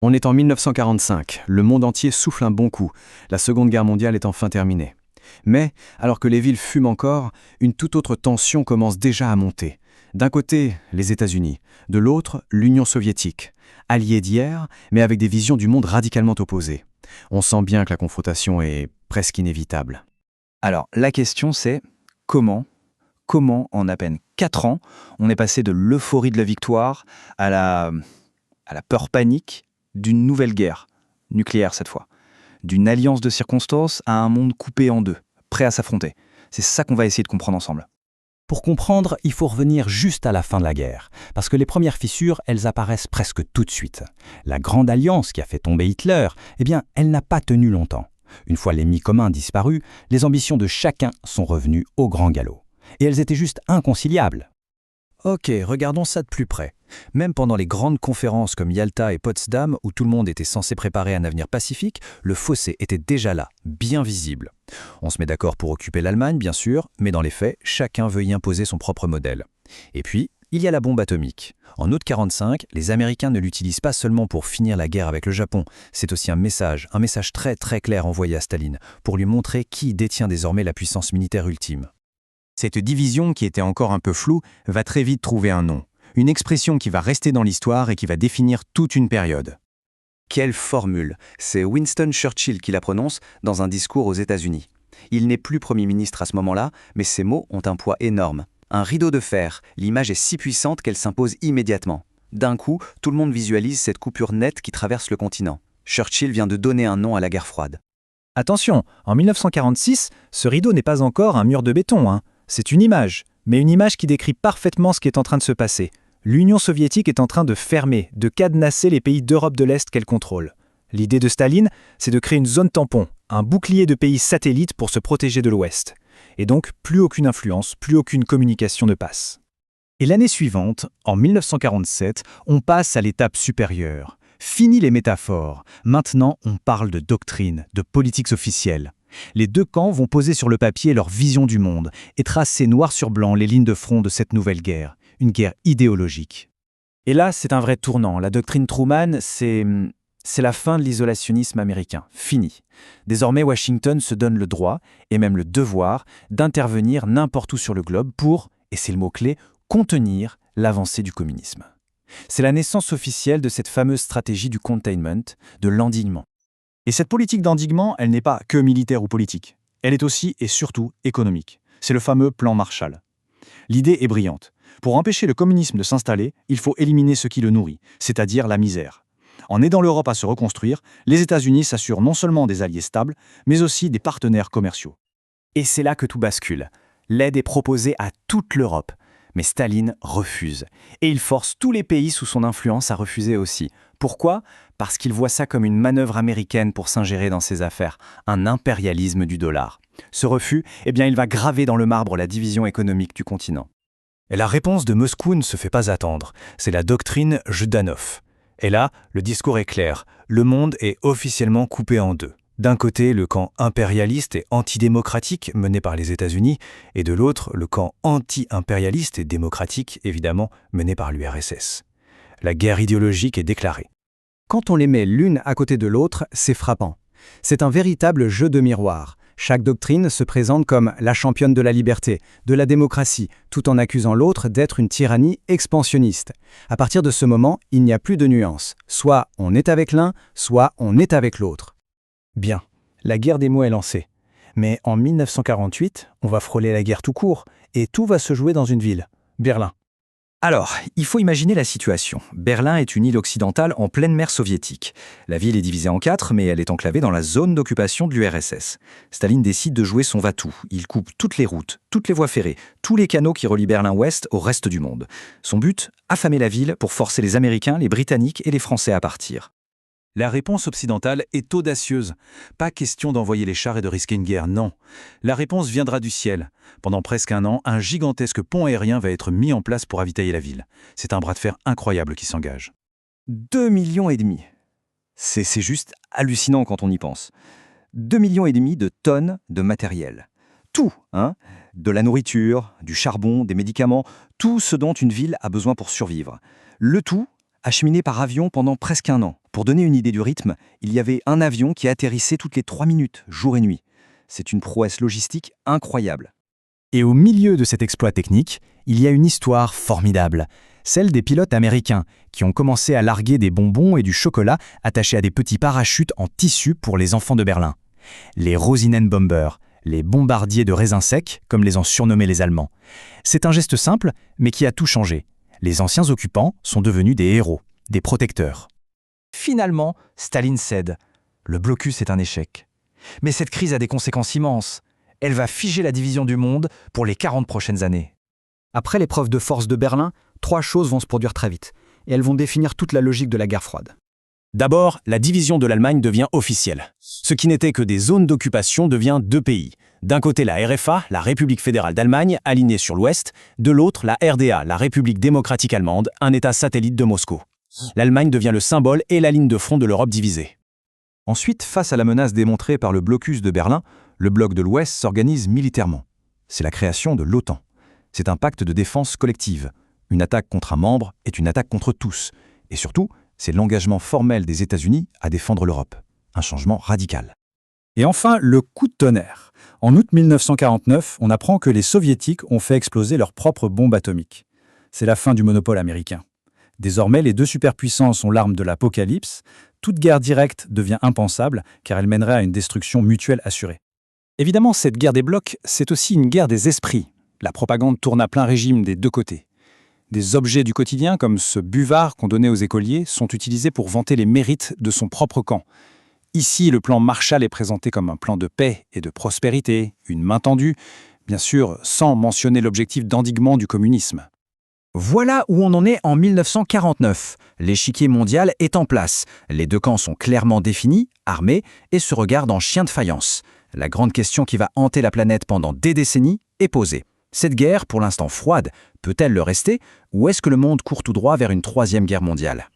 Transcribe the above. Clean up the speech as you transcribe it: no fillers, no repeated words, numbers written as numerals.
On est en 1945, le monde entier souffle un bon coup, la Seconde Guerre mondiale est enfin terminée. Mais, alors que les villes fument encore, une toute autre tension commence déjà à monter. D'un côté, les États-Unis, de l'autre, l'Union soviétique, alliés d'hier, mais avec des visions du monde radicalement opposées. On sent bien que la confrontation est presque inévitable. Alors, la question c'est comment en à peine 4 ans, on est passé de l'euphorie de la victoire à la peur panique d'une nouvelle guerre, nucléaire cette fois, d'une alliance de circonstances à un monde coupé en deux, prêt à s'affronter. C'est ça qu'on va essayer de comprendre ensemble. Pour comprendre, il faut revenir juste à la fin de la guerre, parce que les premières fissures, elles apparaissent presque tout de suite. La Grande Alliance qui a fait tomber Hitler, elle n'a pas tenu longtemps. Une fois l'ennemi commun disparu, les ambitions de chacun sont revenues au grand galop. Et elles étaient juste inconciliables. Ok, regardons ça de plus près. Même pendant les grandes conférences comme Yalta et Potsdam, où tout le monde était censé préparer un avenir pacifique, le fossé était déjà là, bien visible. On se met d'accord pour occuper l'Allemagne, bien sûr, mais dans les faits, chacun veut y imposer son propre modèle. Et puis, il y a la bombe atomique. En août 1945, les Américains ne l'utilisent pas seulement pour finir la guerre avec le Japon, c'est aussi un message très très clair envoyé à Staline, pour lui montrer qui détient désormais la puissance militaire ultime. Cette division, qui était encore un peu floue, va très vite trouver un nom. Une expression qui va rester dans l'histoire et qui va définir toute une période. Quelle formule! C'est Winston Churchill qui la prononce dans un discours aux États-Unis. Il n'est plus Premier ministre à ce moment-là, mais ces mots ont un poids énorme. Un rideau de fer, l'image est si puissante qu'elle s'impose immédiatement. D'un coup, tout le monde visualise cette coupure nette qui traverse le continent. Churchill vient de donner un nom à la guerre froide. Attention, en 1946, ce rideau n'est pas encore un mur de béton, C'est une image, mais une image qui décrit parfaitement ce qui est en train de se passer. L'Union soviétique est en train de fermer, de cadenasser les pays d'Europe de l'Est qu'elle contrôle. L'idée de Staline, c'est de créer une zone tampon, un bouclier de pays satellites pour se protéger de l'Ouest. Et donc, plus aucune influence, plus aucune communication ne passe. Et l'année suivante, en 1947, on passe à l'étape supérieure. Fini les métaphores. Maintenant, on parle de doctrine, de politiques officielles. Les deux camps vont poser sur le papier leur vision du monde et tracer noir sur blanc les lignes de front de cette nouvelle guerre, une guerre idéologique. Et là, c'est un vrai tournant. La doctrine Truman, c'est la fin de l'isolationnisme américain. Fini. Désormais, Washington se donne le droit, et même le devoir, d'intervenir n'importe où sur le globe pour, et c'est le mot-clé, contenir l'avancée du communisme. C'est la naissance officielle de cette fameuse stratégie du containment, de l'endiguement. Et cette politique d'endiguement, elle n'est pas que militaire ou politique. Elle est aussi et surtout économique. C'est le fameux plan Marshall. L'idée est brillante. Pour empêcher le communisme de s'installer, il faut éliminer ce qui le nourrit, c'est-à-dire la misère. En aidant l'Europe à se reconstruire, les États-Unis s'assurent non seulement des alliés stables, mais aussi des partenaires commerciaux. Et c'est là que tout bascule. L'aide est proposée à toute l'Europe. Mais Staline refuse. Et il force tous les pays sous son influence à refuser aussi. Pourquoi ? Parce qu'il voit ça comme une manœuvre américaine pour s'ingérer dans ses affaires, un impérialisme du dollar. Ce refus, il va graver dans le marbre la division économique du continent. Et la réponse de Moscou ne se fait pas attendre. C'est la doctrine Jdanov. Et là, le discours est clair. Le monde est officiellement coupé en deux. D'un côté, le camp impérialiste et antidémocratique mené par les États-Unis, et de l'autre, le camp anti-impérialiste et démocratique, évidemment, mené par l'URSS. La guerre idéologique est déclarée. Quand on les met l'une à côté de l'autre, c'est frappant. C'est un véritable jeu de miroir. Chaque doctrine se présente comme la championne de la liberté, de la démocratie, tout en accusant l'autre d'être une tyrannie expansionniste. À partir de ce moment, il n'y a plus de nuance. Soit on est avec l'un, soit on est avec l'autre. Bien, la guerre des mots est lancée. Mais en 1948, on va frôler la guerre tout court, et tout va se jouer dans une ville, Berlin. Alors, il faut imaginer la situation. Berlin est une île occidentale en pleine mer soviétique. La ville est divisée en 4, mais elle est enclavée dans la zone d'occupation de l'URSS. Staline décide de jouer son va-tout. Il coupe toutes les routes, toutes les voies ferrées, tous les canaux qui relient Berlin-Ouest au reste du monde. Son but, affamer la ville pour forcer les Américains, les Britanniques et les Français à partir. La réponse occidentale est audacieuse. Pas question d'envoyer les chars et de risquer une guerre, non. La réponse viendra du ciel. Pendant presque un an, un gigantesque pont aérien va être mis en place pour ravitailler la ville. C'est un bras de fer incroyable qui s'engage. 2,5 millions. C'est juste hallucinant quand on y pense. 2,5 millions de tonnes de matériel. Tout, de la nourriture, du charbon, des médicaments, tout ce dont une ville a besoin pour survivre. Le tout acheminé par avion pendant presque un an. Pour donner une idée du rythme, il y avait un avion qui atterrissait toutes les 3 minutes, jour et nuit. C'est une prouesse logistique incroyable. Et au milieu de cet exploit technique, il y a une histoire formidable, celle des pilotes américains qui ont commencé à larguer des bonbons et du chocolat attachés à des petits parachutes en tissu pour les enfants de Berlin. Les Rosinenbomber, les bombardiers de raisins secs, comme les ont surnommés les Allemands. C'est un geste simple, mais qui a tout changé. Les anciens occupants sont devenus des héros, des protecteurs. Finalement, Staline cède. Le blocus est un échec. Mais cette crise a des conséquences immenses. Elle va figer la division du monde pour les 40 prochaines années. Après l'épreuve de force de Berlin, 3 choses vont se produire très vite, et elles vont définir toute la logique de la guerre froide. D'abord, la division de l'Allemagne devient officielle. Ce qui n'était que des zones d'occupation devient 2 pays. D'un côté, la RFA, la République fédérale d'Allemagne, alignée sur l'Ouest. De l'autre, la RDA, la République démocratique allemande, un État satellite de Moscou. L'Allemagne devient le symbole et la ligne de front de l'Europe divisée. Ensuite, face à la menace démontrée par le blocus de Berlin, le bloc de l'Ouest s'organise militairement. C'est la création de l'OTAN. C'est un pacte de défense collective. Une attaque contre un membre est une attaque contre tous. Et surtout, c'est l'engagement formel des États-Unis à défendre l'Europe. Un changement radical. Et enfin, le coup de tonnerre. En août 1949, on apprend que les Soviétiques ont fait exploser leur propre bombe atomique. C'est la fin du monopole américain. Désormais, les 2 superpuissances ont l'arme de l'apocalypse. Toute guerre directe devient impensable, car elle mènerait à une destruction mutuelle assurée. Évidemment, cette guerre des blocs, c'est aussi une guerre des esprits. La propagande tourne à plein régime des 2 côtés. Des objets du quotidien, comme ce buvard qu'on donnait aux écoliers, sont utilisés pour vanter les mérites de son propre camp. Ici, le plan Marshall est présenté comme un plan de paix et de prospérité, une main tendue, bien sûr sans mentionner l'objectif d'endiguement du communisme. Voilà où on en est en 1949. L'échiquier mondial est en place. Les 2 camps sont clairement définis, armés, et se regardent en chien de faïence. La grande question qui va hanter la planète pendant des décennies est posée. Cette guerre, pour l'instant froide, peut-elle le rester, ou est-ce que le monde court tout droit vers une 3e guerre mondiale ?